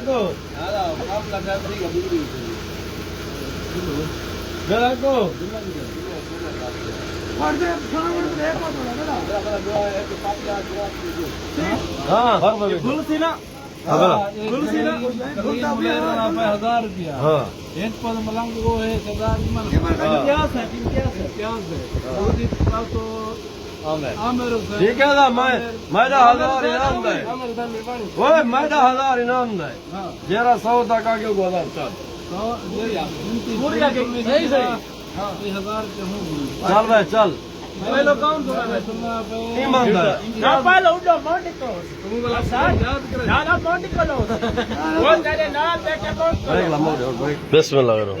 को जरा को हाँ तुलसी ना तुलसी ना 1000 रुपया हाँ एक पद मलंग वो है 1000 प्यास है तो ठीक है ना मेरा 1000 इनाम दे वो मेरा 1000 इनाम दे जरा 100 टका के गोदाम चल सही चल भाई चल पहले कौन ईमानदार पहले उड़ो मोटी को ज्यादा मोटी को लो वो तेरे नाम देखे कौन बिस्मिल्लाह करो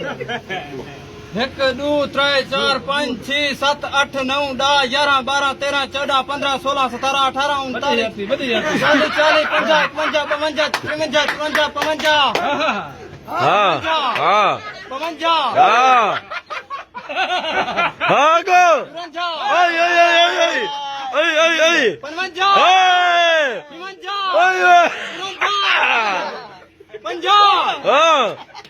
1 2 3 4 5 6 7 8 9 10 11 12 13 14 15 16 17 18 19 40 50 55 55 55 हाँ हाँ 55 हाँ हाँ को आई आई आई आई आई आई आई 55 हाँ 45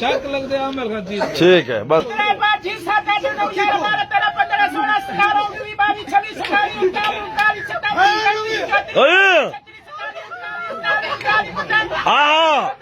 शक लग दे आमिर खान जी ठीक है बस हाँ